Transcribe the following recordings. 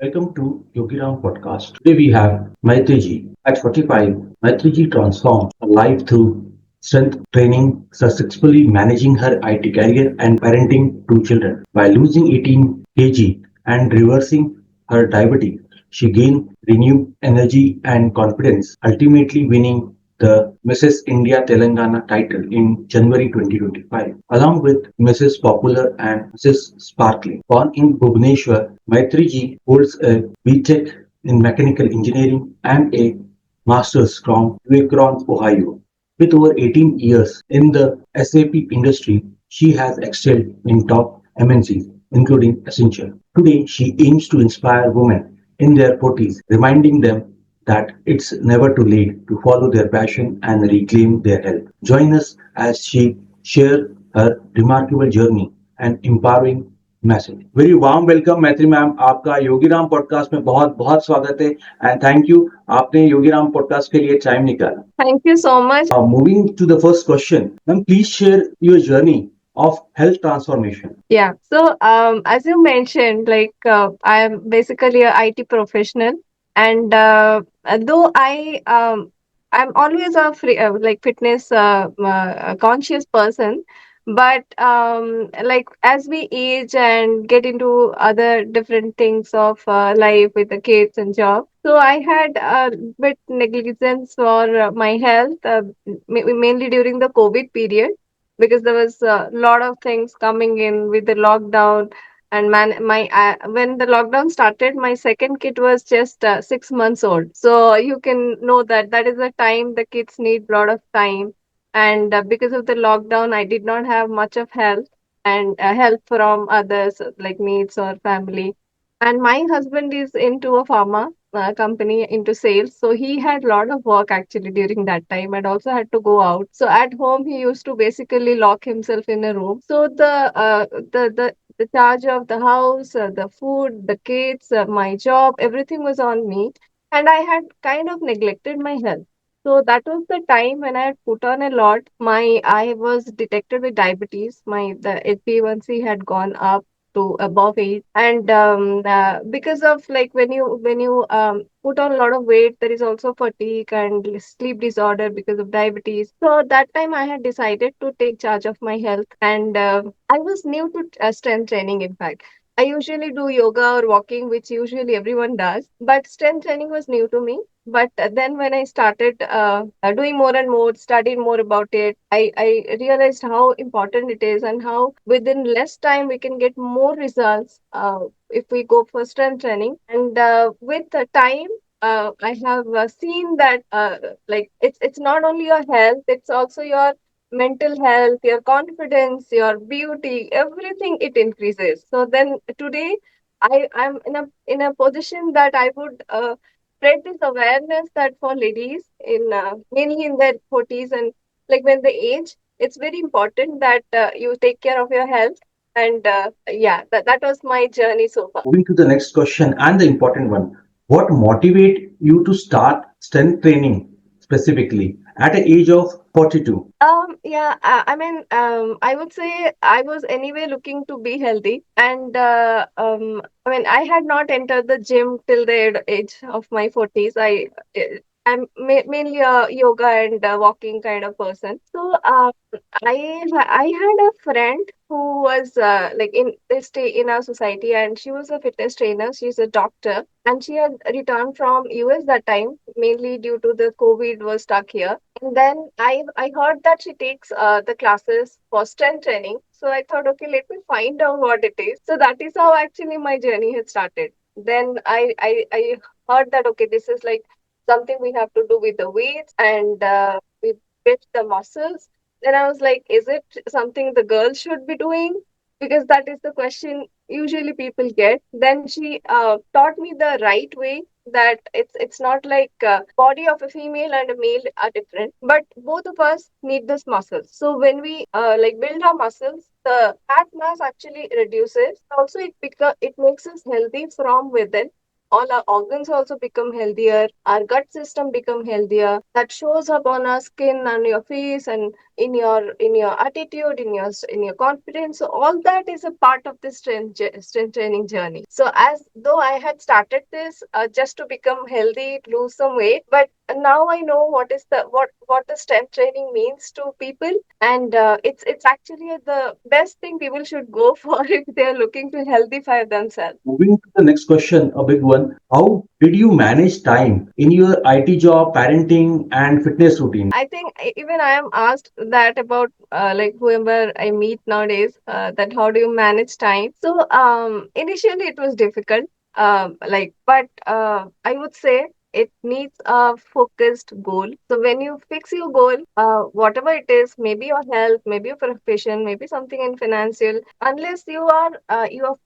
Welcome to Yogiram podcast. Today we have Maitreyee. At 45, Maitreyee transformed her life through strength training, successfully managing her IT career and parenting two children. By losing 18 kg and reversing her diabetes, she gained renewed energy and confidence, ultimately winning the Mrs. India Telangana title in January 2025, along with Mrs. Popular and Mrs. Sparkling. Born in Bhubaneswar, Maitriji holds a B.Tech in Mechanical Engineering and a Master's from Akron, Ohio. With over 18 years in the SAP industry, she has excelled in top MNCs, including Accenture. Today, she aims to inspire women in their 40s, reminding them that it's never too late to follow their passion and reclaim their health. Join us as she shares her remarkable journey and empowering message very warm welcome मैत्री ma'am आपका Yogiram podcast में बहुत बहुत स्वागत है and thank you आपने Yogiram podcast के लिए टाइम निकाला Thank you so much. Moving to the first question ma'am please share your journey of health transformation. Yeah. So, as you mentioned, I am basically a IT professional, and though I'm always a fitness conscious person, but as we age and get into other different things of life with the kids and job, so I had a bit negligence for my health, mainly during the COVID period because there was a lot of things coming in with the lockdown and when the lockdown started my second kid was just 6 months old, so you can know that that is the time the kids need a lot of time. And because of the lockdown I did not have much of help and help from others like mates or family. And my husband is into a pharma company into sales, so he had a lot of work actually during that time and also had to go out. So at home he used to basically lock himself in a room. So the charge of the house, the food, the kids, my job, everything was on me, and I had kind of neglected my health. So that was the time when I had put on a lot. I was detected with diabetes. The HbA1c had gone up to above 8, and because of like when you put on a lot of weight, there is also fatigue and sleep disorder because of diabetes. So that time I had decided to take charge of my health, and I was new to strength training. In fact, I usually do yoga or walking, which usually everyone does, but strength training was new to me. But then when I started doing more and more, studied more about it, I realized how important it is and how within less time we can get more results if we go for strength training. And with the time, I have seen that it's not only your health, it's also your mental health, your confidence, your beauty, everything it increases. So then today I'm in a position that I would spread this awareness that for ladies in mainly in their 40s and like when they age, it's very important that you take care of your health. And yeah, that was my journey so far. Moving to the next question and the important one. What motivate you to start strength training specifically at the age of 42? Yeah, I mean, I would say I was anyway looking to be healthy, and I mean, I had not entered the gym till the age of my 40s. I'm mainly a yoga and walking kind of person. So, I had a friend who was like in they stay in our society, and she was a fitness trainer. She's a doctor, and she had returned from US that time, mainly due to the COVID was stuck here. And then I heard that she takes the classes for strength training. So I thought, okay, let me find out what it is. So that is how actually my journey had started. Then I heard that okay, this is like something we have to do with the weights and we build the muscles. Then I was like, is it something the girls should be doing? Because that is the question usually people get. Then she taught me the right way, that it's not like body of a female and a male are different, but both of us need this muscles. So when we like build our muscles, the fat mass actually reduces. Also, it makes us healthy from within. all our organs also become healthier, our gut system become healthier. That shows up on our skin, on your face, and in your attitude, in your confidence. So all that is a part of the strength training journey. So as though I had started this just to become healthy, lose some weight, but now I know what is the what the strength training means to people, and it's actually the best thing people should go for if they're looking to healthify themselves. Moving to the next question, a big one. How did you manage time in your IT job, parenting, and fitness routine? I think even I am asked that about like whoever I meet nowadays, that how do you manage time? So initially it was difficult, but I would say it needs a focused goal. So when you fix your goal, whatever it is, maybe your health, maybe your profession, maybe something in financial, unless you are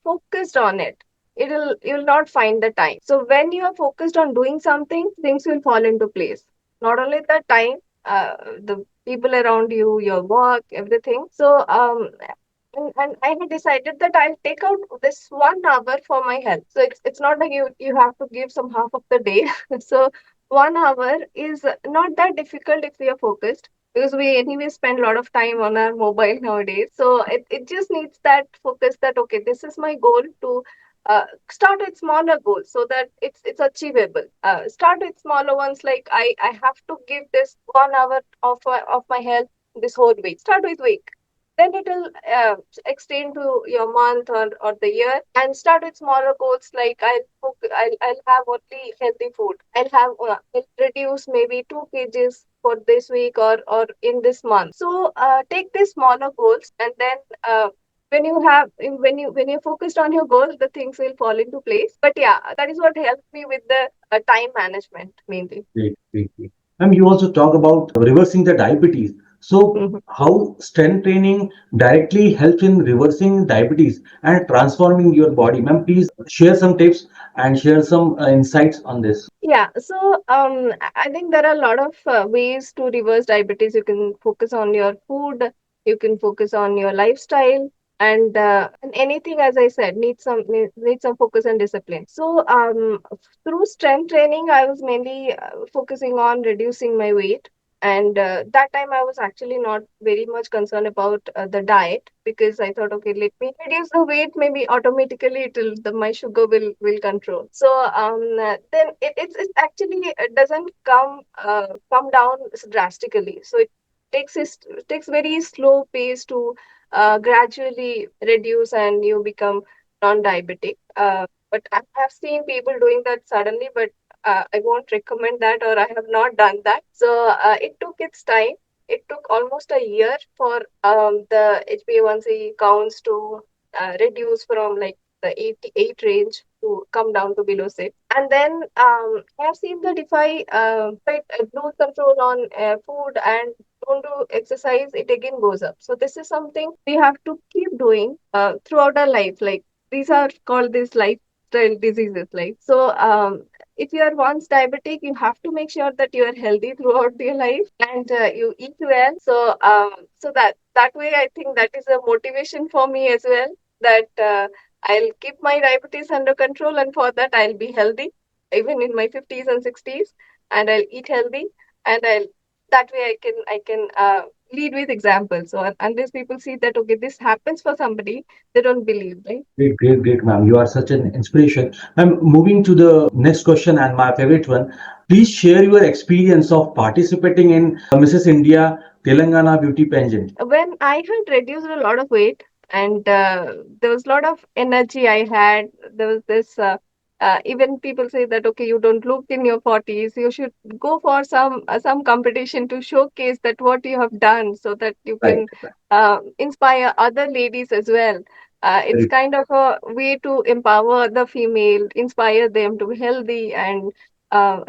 focused on it, you'll not find the time. So when you are focused on doing something, things will fall into place. Not only the time, the people around you, your work, everything. So and I had decided that I'll take out this 1 hour for my health. So it's not like you have to give some half of the day. So 1 hour is not that difficult if we are focused, because we anyway spend a lot of time on our mobile nowadays. So it just needs that focus, that okay, this is my goal to start with smaller goals so that it's achievable. Start with smaller ones, like I have to give this 1 hour of my health this whole week. Start with week, then it'll extend to your month or the year, and start with smaller goals, like I'll have only healthy food. I'll reduce maybe 2 kgs for this week or in this month. So take these smaller goals, and then when you're focused on your goal, the things will fall into place. But yeah, that is what helped me with the time management mainly. Great, great, great. You also talk about reversing the diabetes. So, Mhm. how strength training directly helps in reversing diabetes and transforming your body? Ma'am, please share some tips and share some insights on this. Yeah, so I think there are a lot of ways to reverse diabetes. You can focus on your food, you can focus on your lifestyle, and anything, as I said, needs some focus and discipline. So through strength training, I was mainly focusing on reducing my weight. And that time I was actually not very much concerned about the diet, because I thought, okay, let me reduce the weight, maybe automatically my sugar will control. So then it actually it doesn't come down drastically. So it takes very slow pace to gradually reduce, and you become non-diabetic. But I have seen people doing that suddenly, but I won't recommend that, or I have not done that. So it took its time. It took almost a year for the HbA1c counts to reduce from like the 88 range to come down to below 6. And then I have seen that if I lose control on food and don't do exercise, it again goes up. So this is something we have to keep doing throughout our life. Like these are called these lifestyle diseases. Like so, if you are once diabetic, you have to make sure that you are healthy throughout your life, and you eat well. So so that way, I think that is a motivation for me as well. That I'll keep my diabetes under control, and for that I'll be healthy even in my 50s and 60s, and I'll eat healthy, and I'll that way I can lead with examples. So unless people see that okay, this happens for somebody, they don't believe, right? Great, great, great, ma'am. You are such an inspiration. I'm moving to the next question and my favorite one. Please share your experience of participating in Mrs. India Telangana beauty pageant. When I had reduced a lot of weight, and there was a lot of energy I had, there was this. Even people say that okay, you don't look in your 40s. You should go for some competition to showcase that what you have done, so that you Right, can right. inspire other ladies as well. It's Very kind of a way to empower the female, inspire them to be healthy, and uh,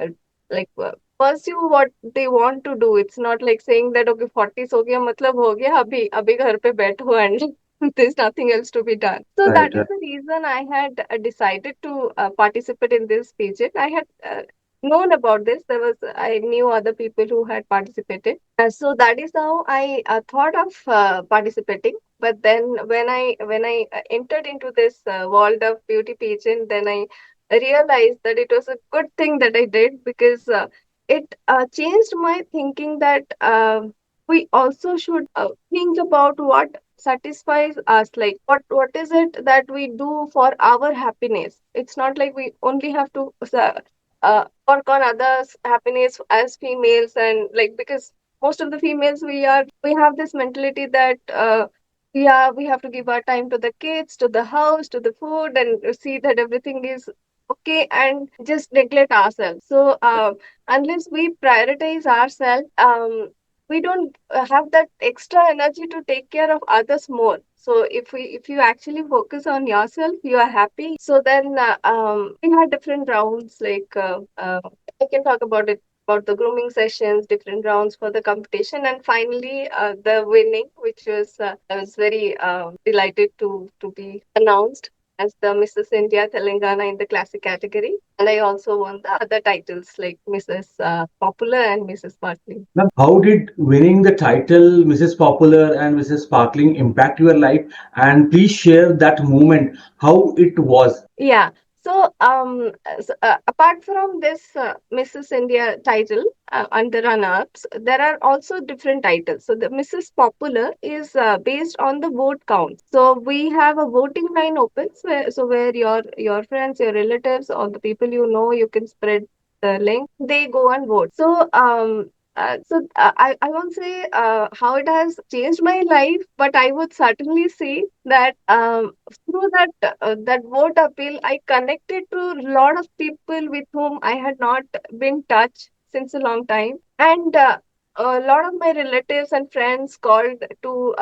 like pursue what they want to do. It's not like saying that okay, 40s हो गया मतलब हो गया, अभी घर पे बैठो and there's nothing else to be done. So right, that is right. the reason I had decided to participate in this pageant. I had known about this. I knew other people who had participated. So that is how I thought of participating. But then when I entered into this world of beauty pageant, then I realized that it was a good thing that I did, because it changed my thinking that we also should think about what satisfies us, like what is it that we do for our happiness. It's not like we only have to work on others happiness as females, and like, because most of the females, we have this mentality that we have to give our time to the kids, to the house, to the food, and see that everything is okay, and just neglect ourselves. So unless we prioritize ourselves, we don't have that extra energy to take care of others more. So if you actually focus on yourself, you are happy. So then we had different rounds, like I can talk about it, about the grooming sessions, different rounds for the competition, and finally the winning, which was I was very delighted to be announced as the Mrs. India Telangana in the classic category. And I also won the other titles like Mrs. Popular and Mrs. Sparkling. Ma'am, how did winning the title Mrs. Popular and Mrs. Sparkling impact your life? And please share that moment, how it was. Yeah. So, apart from this Mrs. India title and the runner-ups, there are also different titles. So, the Mrs. Popular is based on the vote count. So, we have a voting line open, where your friends, your relatives, or the people you know, you can spread the link. They go and vote. So, I won't say how it has changed my life, but I would certainly say that through that vote appeal, I connected to a lot of people with whom I had not been touch since a long time, and a lot of my relatives and friends called to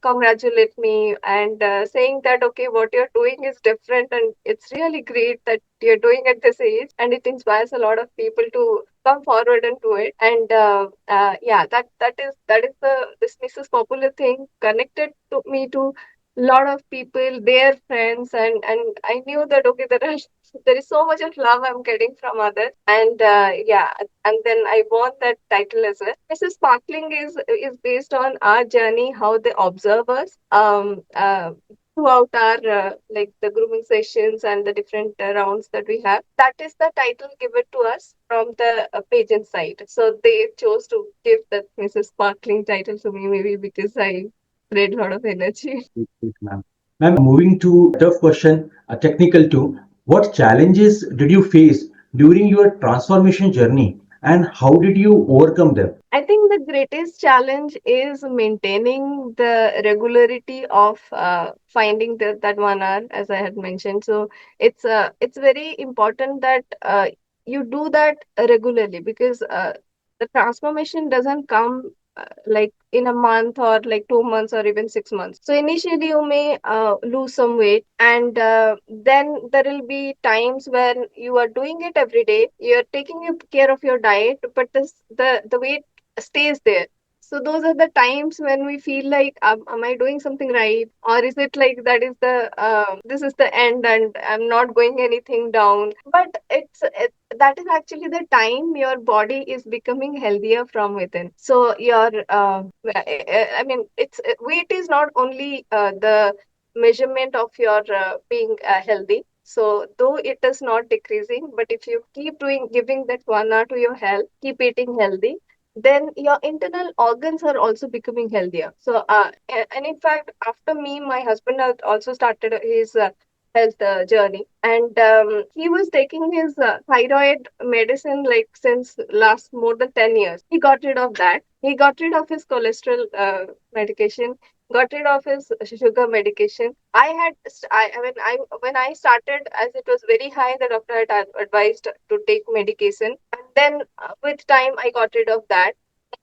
congratulate me, and saying that okay, what you're doing is different, and it's really great that you're doing at this age, and it inspires a lot of people to come forward and do it. And yeah, that is the this Mrs. Popular thing connected to me to lot of people, their friends, and I knew that okay, there is so much of love I'm getting from others, and yeah, and then I won that title as well. Mrs. Sparkling is based on our journey, how they observe us throughout our like the grooming sessions and the different rounds that we have. That is the title given to us from the pageant side. So they chose to give that Mrs. Sparkling title to me, maybe because I spread a lot of energy. Yes, ma'am. Ma'am, moving to a tough question, a technical too. What challenges did you face during your transformation journey and how did you overcome them? I think the greatest challenge is maintaining the regularity of finding that 1 hour, as I had mentioned. So it's very important that you do that regularly, because the transformation doesn't come like in a month, or like 2 months, or even 6 months. So initially you may lose some weight, and then there will be times when you are doing it every day. You're taking care of your diet, but the weight stays there. So those are the times when we feel like, am I doing something right, or is it like that is the this is the end and I'm not going anything down? But that is actually the time your body is becoming healthier from within. So your I mean, it's weight is not only the measurement of your being healthy. So though it is not decreasing, but if you keep doing giving that 1 hour to your health, keep eating healthy, then your internal organs are also becoming healthier. So, and in fact, after me, my husband had also started his health journey, and he was taking his thyroid medicine like since last more than 10 years. He got rid of that. He got rid of his cholesterol medication, got rid of his sugar medication. I mean, I when I started, as it was very high, the doctor had advised to take medication, and then with time I got rid of that.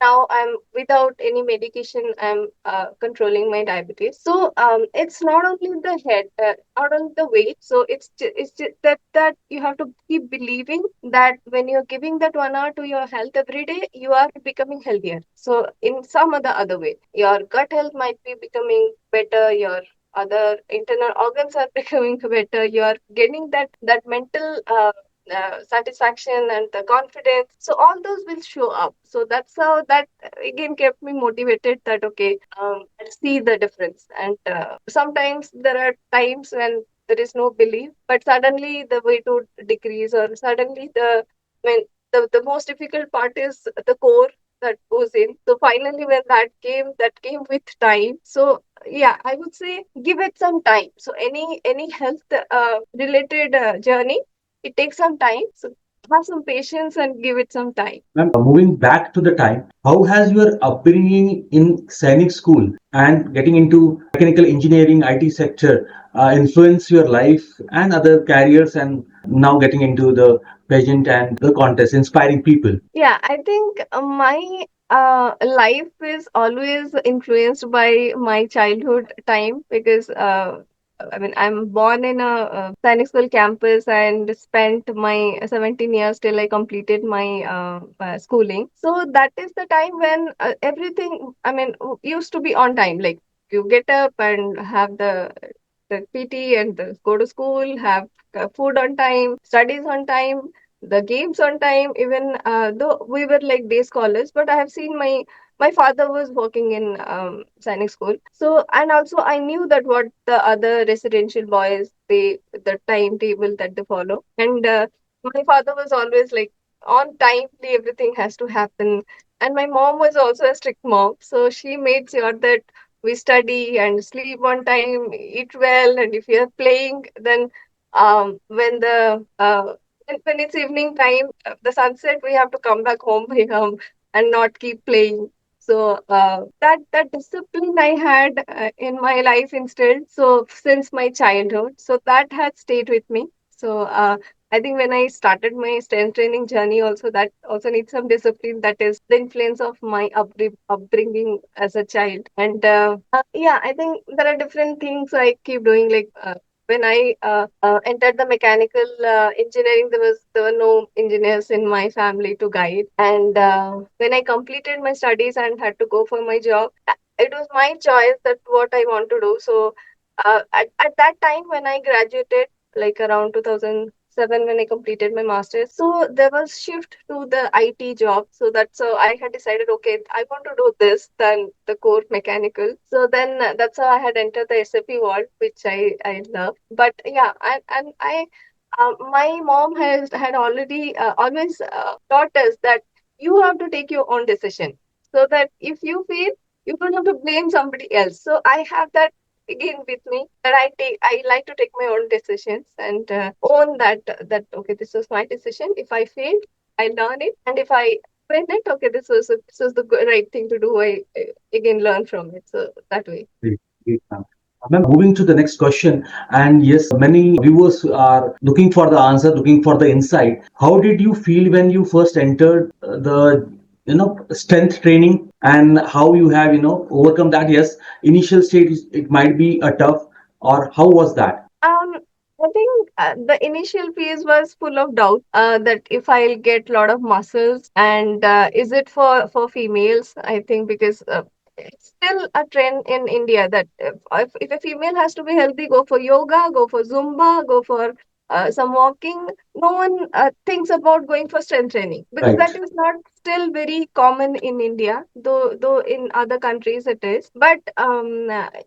Now I'm without any medication. I'm controlling my diabetes. So it's not only the head, not only the weight. So it's just that you have to keep believing that when you're giving that 1 hour to your health every day, you are becoming healthier. So in some other way, your gut health might be becoming better. Your other internal organs are becoming better. You are getting that mental satisfaction and the confidence. So all those will show up. So that's how that again kept me motivated. That okay, I'll see the difference. And sometimes there are times when there is no belief, but suddenly the weight would decrease, or suddenly I mean, the most difficult part is the core that goes in. So finally, when that came with time. So yeah, I would say give it some time. So any health related journey, it takes some time. So have some patience and give it some time. Ma'am, moving back to the time, how has your upbringing in Sainik school and getting into mechanical engineering, IT sector influenced your life and other careers, and now getting into the pageant and the contest, inspiring people? Yeah, I think my life is always influenced by my childhood time because I mean, I'm born in a Sainik school campus and spent my 17 years till I completed my schooling. So that is the time when everything, I mean, used to be on time. Like you get up and have the PT and go to school, have food on time, studies on time, the games on time. Even though we were like day scholars, but I have seen my father was working in Sainik school. So and also I knew that what the other residential boys they the timetable that they follow, and my father was always like on timely everything has to happen. And my mom was also a strict mom, so she made sure that we study and sleep on time, eat well, and if you're playing, then when the when it's evening time, the sunset, we have to come back home by and not keep playing. So that discipline I had in my life instilled so since my childhood. So that has stayed with me. So I think when I started my strength training journey, also that also needs some discipline. That is the influence of my upbringing as a child. And yeah, I think there are different things I keep doing. Like when I entered the mechanical engineering, there were no engineers in my family to guide. And when I completed my studies and had to go for my job, it was my choice that what I want to do. So at that time when I graduated, like around 2007 when I completed my master's, so there was shift to the IT job. So that's how I had decided, okay, I want to do this than the core mechanical. So then that's how I had entered the SAP world, which I love. But yeah, and I my mom has had already always taught us that you have to take your own decision, so that if you feel, you don't have to blame somebody else. So I have that again with me, that I like to take my own decisions and own that okay, this was my decision. If I failed, I learn it, and if I win it, okay, this was the right thing to do. I again learn from it. So that way. Great, great, ma'am. Ma'am, moving to the next question, and yes, many viewers are looking for the answer, looking for the insight. How did you feel when you first entered the strength training, and how you have overcome that? Yes, initial stage it might be a tough, or how was that? I think the initial phase was full of doubt that if I'll get a lot of muscles, and is it for females? I think because it's still a trend in India that if a female has to be healthy, go for yoga, go for Zumba, go for some walking. No one thinks about going for strength training because Right. that is not still very common in India, though in other countries it is. But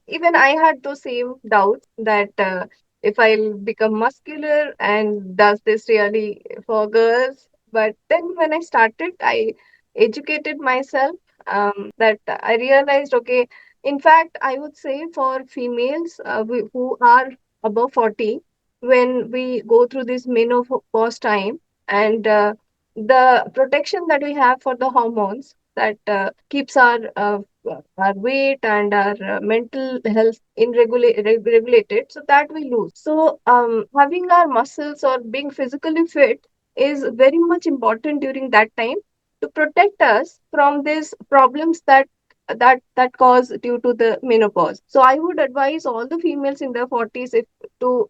even I had those same doubts that. If I'll become muscular, and does this really for girls? But then when I started, I educated myself, that I realized, okay, in fact, I would say for females who are above 40, when we go through this menopause time, and the protection that we have for the hormones that keeps our weight and our mental health regulated, so that we lose. So having our muscles or being physically fit is very much important during that time to protect us from these problems that cause due to the menopause. So I would advise all the females in their 40s if to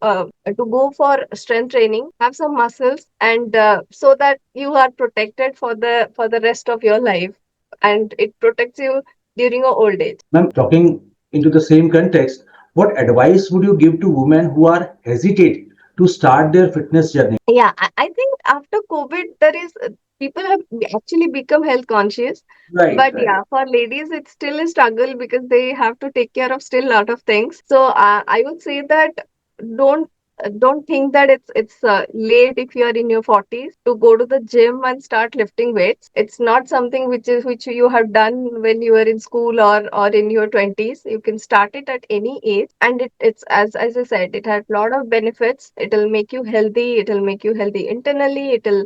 go for strength training, have some muscles, and so that you are protected for the rest of your life, and it protects you during your old age. Ma'am, talking into the same context, what advice would you give to women who are hesitate to start their fitness journey? Yeah, I think after COVID, there is people have actually become health conscious. Right, But right. yeah, for ladies, it's still a struggle because they have to take care of still a lot of things. So I would say that don't don't think that it's late if you are in your 40s to go to the gym and start lifting weights. It's not something which you have done when you were in school or in your 20s. You can start it at any age, and it's as I said, it has a lot of benefits. It'll make you healthy. It'll make you healthy internally. It'll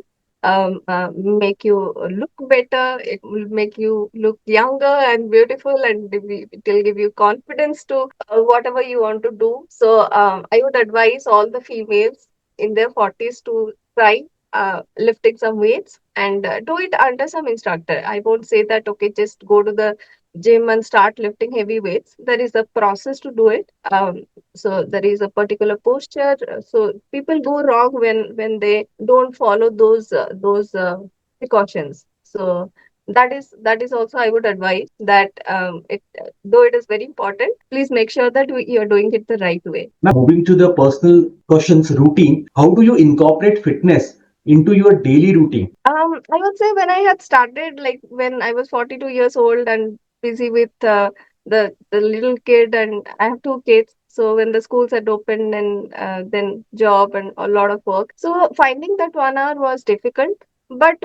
make you look better. It will make you look younger and beautiful, and it will give you confidence to whatever you want to do. So I would advise all the females in their 40s to try lifting some weights and do it under some instructor. I won't say that, okay, just go to the gym and start lifting heavy weights. There is a process to do it. So there is a particular posture. So people go wrong when they don't follow those precautions. So that is also I would advise that it though it is very important, please make sure that you're doing it the right way. Now, moving to the personal questions routine, how do you incorporate fitness into your daily routine? I would say when I had started, like when I was 42 years old and busy with the little kid, and I have two kids. So when the schools had opened and then job and a lot of work, so finding that 1 hour was difficult. But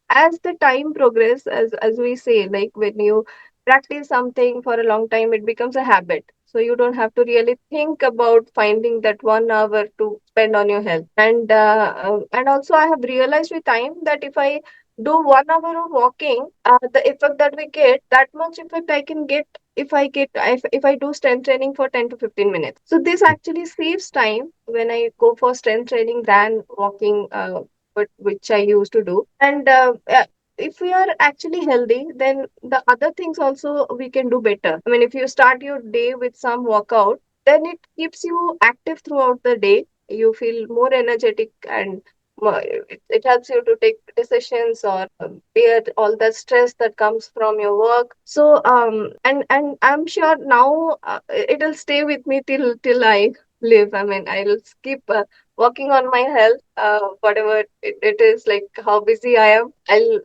as the time progressed, as we say, like when you practice something for a long time, it becomes a habit. So you don't have to really think about finding that 1 hour to spend on your health. And also I have realized with time that if I do 1 hour of walking, the effect that we get, that much effect I can get if I do strength training for 10 to 15 minutes. So this actually saves time when I go for strength training than walking, which I used to do. And if we are actually healthy, then the other things also we can do better. I mean, if you start your day with some workout, then it keeps you active throughout the day. You feel more energetic, and it helps you to take decisions or bear all the stress that comes from your work. So and I'm sure now it'll stay with me till I live. I mean, I'll keep working on my health, whatever it is, like how busy I am. I'll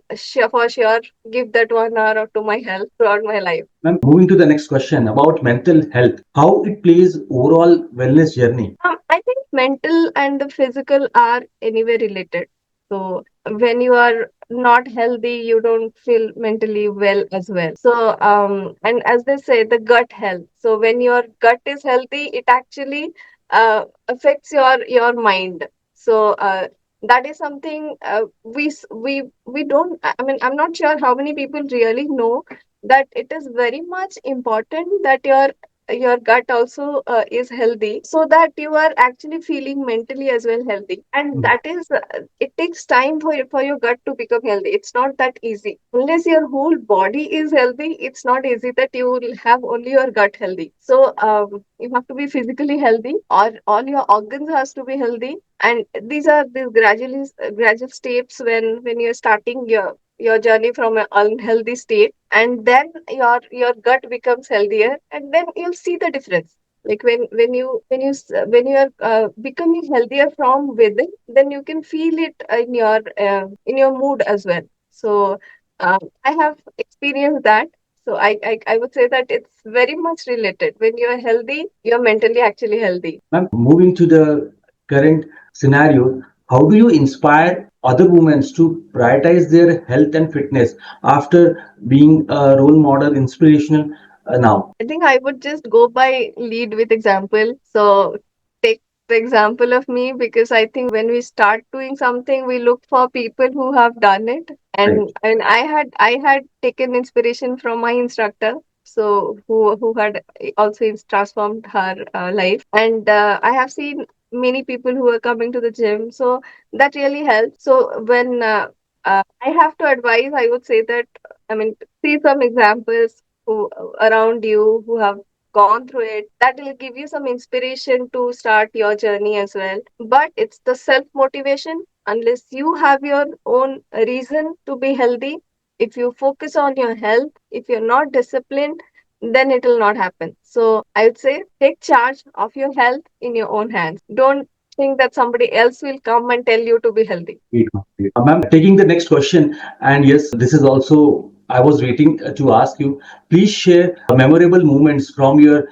for sure give that 1 hour to my health throughout my life. Ma'am, moving to the next question about mental health, how it plays overall wellness journey. I think mental and the physical are anyway related. So when you are not healthy, you don't feel mentally well as well. So and as they say, the gut health. So when your gut is healthy, it actually affects your mind. So that is something we don't. I mean, I'm not sure how many people really know that it is very much important that your gut also is healthy, so that you are actually feeling mentally as well healthy. And that is it takes time for your gut to become healthy. It's not that easy unless your whole body is healthy. It's not easy that you will have only your gut healthy. So you have to be physically healthy, or all your organs has to be healthy. And these are these gradual steps when you're starting your journey from an unhealthy state, and then your gut becomes healthier, and then you'll see the difference. Like when you are becoming healthier from within, then you can feel it in your mood as well. So I have experienced that. So I would say that it's very much related. When you're healthy, you're mentally actually healthy. Ma'am, moving to the current scenario, how do you inspire other women to prioritize their health and fitness after being a role model, inspirational now? I think I would just go by lead with example. So take the example of me, because I think when we start doing something, we look for people who have done it. Right. And I had taken inspiration from my instructor. So who had also transformed her life. And I have seen many people who are coming to the gym. So that really helps. So when I have to advise, I would say that, I mean, see some examples who around you who have gone through it. That will give you some inspiration to start your journey as well. But it's the self motivation. Unless you have your own reason to be healthy, if you focus on your health, if you're not disciplined, then it will not happen. So I would say take charge of your health in your own hands. Don't think that somebody else will come and tell you to be healthy. Great, ma'am. Great. Ma'am, taking the next question, and yes, this is also I was waiting to ask you. Please share memorable moments from your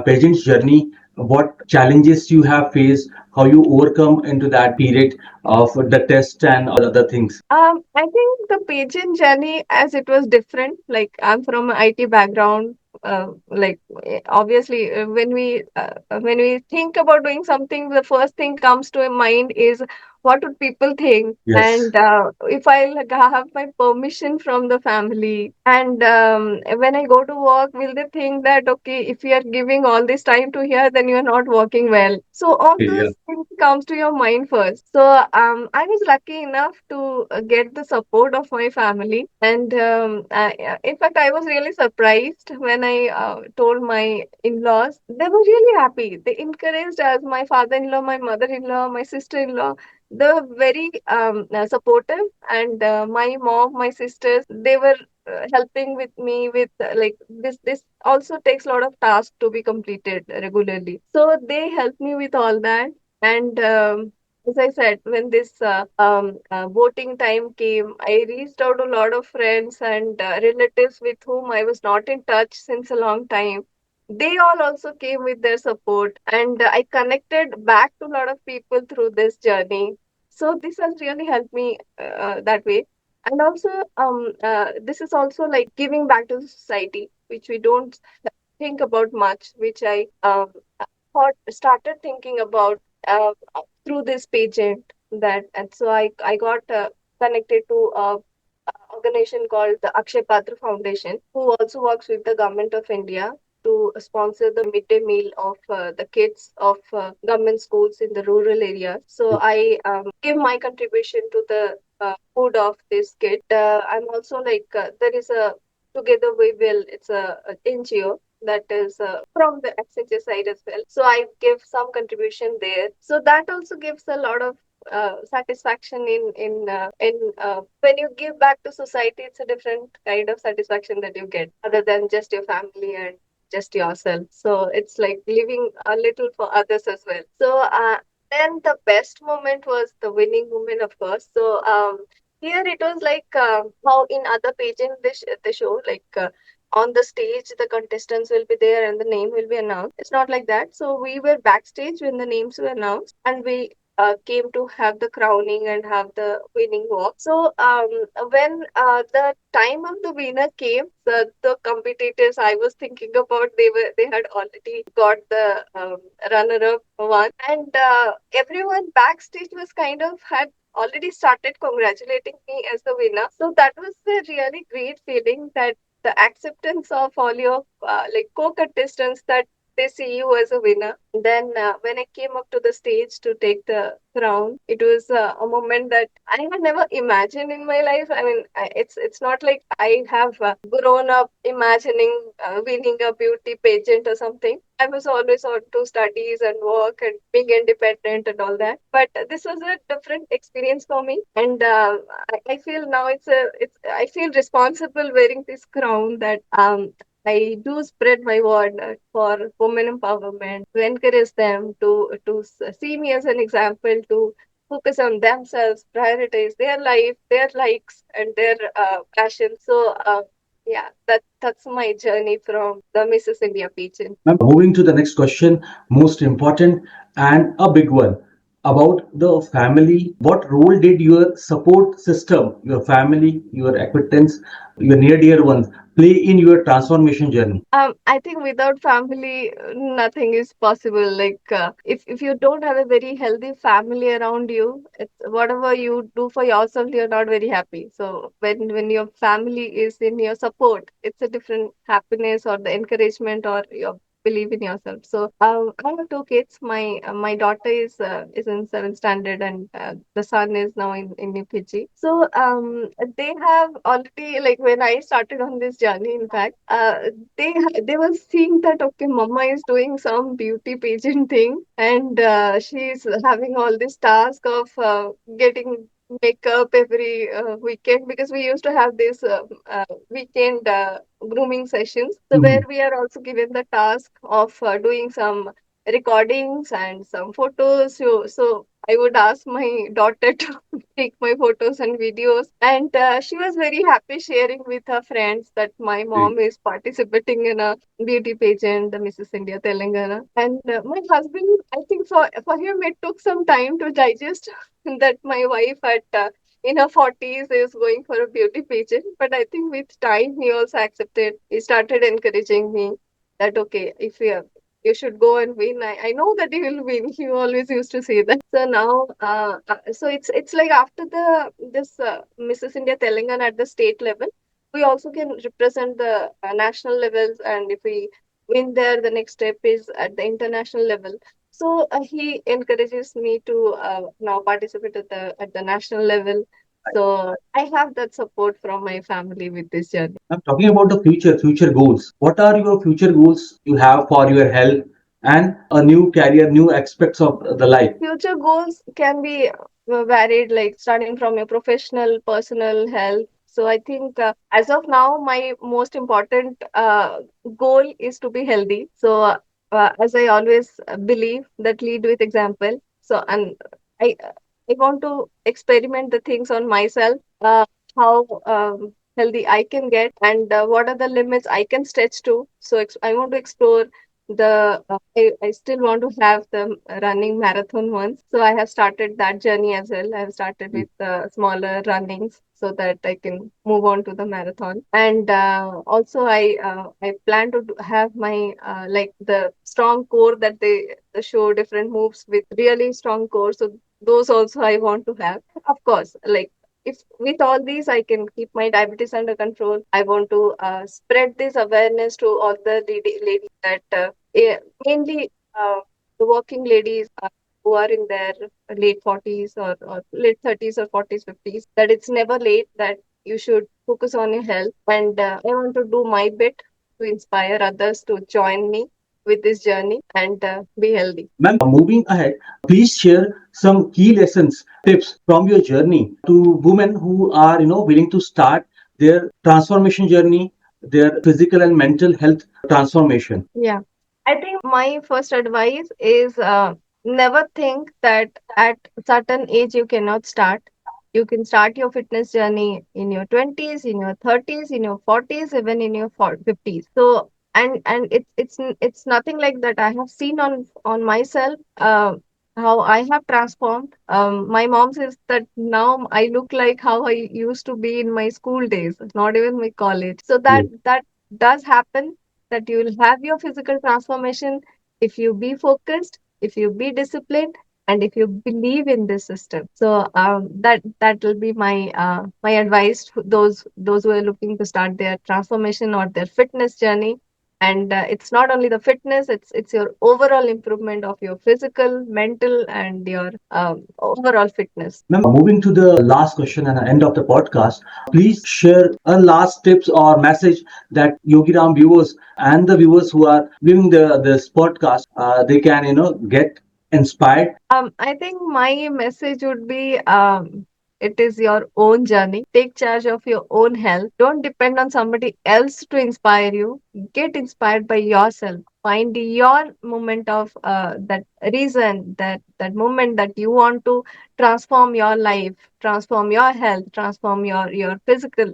pageant's journey what challenges you have faced, how you overcome into that period of the test and all other things? I think the pageant journey, as it was different. Like I'm from an IT background. Obviously, when we think about doing something, the first thing comes to mind is what would people think, Yes. and if I'll have my permission from the family, and when I go to work, will they think that okay, if you are giving all this time to here, then you are not working well. So all Okay, yeah. those things comes to your mind first. So I was lucky enough to get the support of my family, and in fact, I was really surprised when I told my in-laws. They were really happy. They encouraged us, my father-in-law, my mother-in-law, my sister-in-law. They were very supportive, and my mom, my sisters, they were helping with me with like this also takes a lot of tasks to be completed regularly, so they helped me with all that. And as I said, when this voting time came, I reached out to a lot of friends and relatives with whom I was not in touch since a long time. They all also came with their support, and I connected back to a lot of people through this journey. So this has really helped me that way. And also, this is also like giving back to the society, which we don't think about much, which I started thinking about through this pageant. That and so I got connected to a organization called the Akshay Patra Foundation, who also works with the government of India to sponsor the midday meal of the kids of government schools in the rural areas. So I give my contribution to the food of this kid. I'm also like there is a Together We Will. It's a NGO that is from the Accenture side as well. So I give some contribution there. So that also gives a lot of satisfaction in when you give back to society. It's a different kind of satisfaction that you get other than just your family and just yourself. So it's like living a little for others as well. So then the best moment was the winning moment, of course. So here it was like how in other pageant they show like on the stage the contestants will be there and the name will be announced. It's not like that. So we were backstage when the names were announced, and we came to have the crowning and have the winning walk. So when the time of the winner came, the competitors I was thinking about, they had already got the runner-up one, and everyone backstage was kind of had already started congratulating me as the winner. So that was a really great feeling, that the acceptance of all your like co-contestants, that they see you as a winner. Then when I came up to the stage to take the crown, it was a moment that I had never imagined in my life. I mean, it's not like I have grown up imagining winning a beauty pageant or something. I was always on to studies and work and being independent and all that. But this was a different experience for me, and I feel now it's I feel responsible wearing this crown, that I do spread my word for women empowerment, to encourage them to see me as an example, to focus on themselves, prioritize their life, their likes, and their passion. So, yeah, that's my journey from the Mrs. India pageant. Moving to the next question, most important and a big one about the family. What role did your support system, your family, your acquaintance, your near dear ones play in your transformation journey? I think without family, nothing is possible. Like, if you don't have a very healthy family around you, it's whatever you do for yourself, you're not very happy. So when your family is in your support, it's a different happiness or the encouragement or your believe in yourself. So I have two kids. My daughter is in seventh standard, and the son is now in UPG. So they have already, like when I started on this journey, in fact, they were seeing that okay, mama is doing some beauty pageant thing, and she's having all this task of getting makeup every weekend, because we used to have this weekend grooming sessions, so where Mhm. we are also given the task of doing some recordings and some photos. So I would ask my daughter to take my photos and videos, and she was very happy sharing with her friends that my mom is participating in a beauty pageant, the Mrs. India Telangana. And my husband, I think for him it took some time to digest that my wife at in her 40s is going for a beauty pageant. But I think with time he also accepted. He started encouraging me that okay, if you should go and win. I know that you will win. He always used to say that. So now, so it's like after the this Mrs. India Telangana at the state level, we also can represent the national levels, and if we win there, the next step is at the international level. So he encourages me to now participate at the national level. So I have that support from my family with this journey. I'm talking about the future goals. What are your future goals you have for your health and a new career, new aspects of the life? Future goals can be varied, like starting from your professional, personal health. So I think as of now, my most important goal is to be healthy. So as I always believe that lead with example. So and I I want to experiment the things on myself. How healthy I can get, and what are the limits I can stretch to. So I want to explore I still want to have the running marathon once. So I have started that journey as well. I have started with smaller runnings so that I can move on to the marathon. And also I plan to have my like the strong core that they show different moves with really strong core. So those also I want to have. Of course, like if with all these I can keep my diabetes under control. I want to spread this awareness to all the ladies that mainly the working ladies who are in their late 40s or late 30s or 40s 50s, that it's never late, that you should focus on your health. And I want to do my bit to inspire others to join me with this journey and be healthy. Ma'am, moving ahead, please share some key lessons, tips from your journey to women who are, willing to start their transformation journey, their physical and mental health transformation. Yeah. I think my first advice is never think that at certain age you cannot start. You can start your fitness journey in your 20s, in your 30s, in your 40s, even in your 50s. So and it's nothing like that. I have seen on myself how I have transformed. My mom says that now I look like how I used to be in my school days, not even my college. So that does happen, that you will have your physical transformation if you be focused, if you be disciplined, and if you believe in this system. So that will be my advice to those who are looking to start their transformation or their fitness journey. And it's not only the fitness; it's your overall improvement of your physical, mental, and your overall fitness. Ma'am, moving to the last question and the end of the podcast, please share a last tips or message that Yogiram viewers and the viewers who are viewing this podcast, they can get inspired. I think my message would be it is your own journey. Take charge of your own health. Don't depend on somebody else to inspire you. Get inspired by yourself. Find your moment of that reason, that moment that you want to transform your life, transform your health, transform your physical,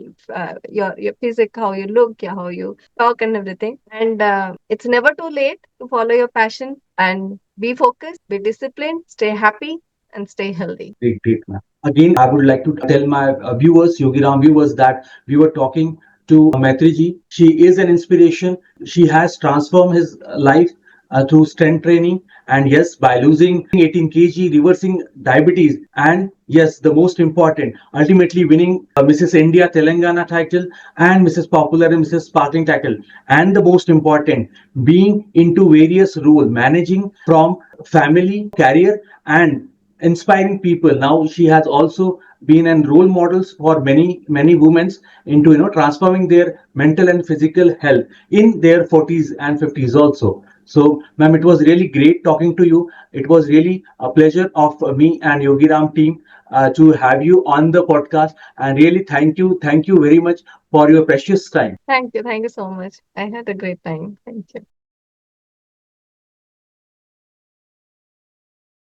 your physic, how you look, how you talk, and everything. And it's never too late to follow your passion and be focused, be disciplined, stay happy, and stay healthy. Great, great, ma'am. Again, I would like to tell my viewers, Yogiram viewers, that we were talking to Maitreyee. She is an inspiration. She has transformed his life through strength training. And yes, by losing 18 kg, reversing diabetes, and yes, the most important, ultimately winning Mrs. India Telangana title and Mrs. Popular and Mrs. Sparkling title. And the most important, being into various roles, managing from family, career, and inspiring people. Now she has also been a role models for many women into transforming their mental and physical health in their 40s and 50s also. So ma'am, it was really great talking to you. It was really a pleasure of me and Yogiram team to have you on the podcast, and really thank you very much for your precious time. Thank you so much. I had a great time. Thank you.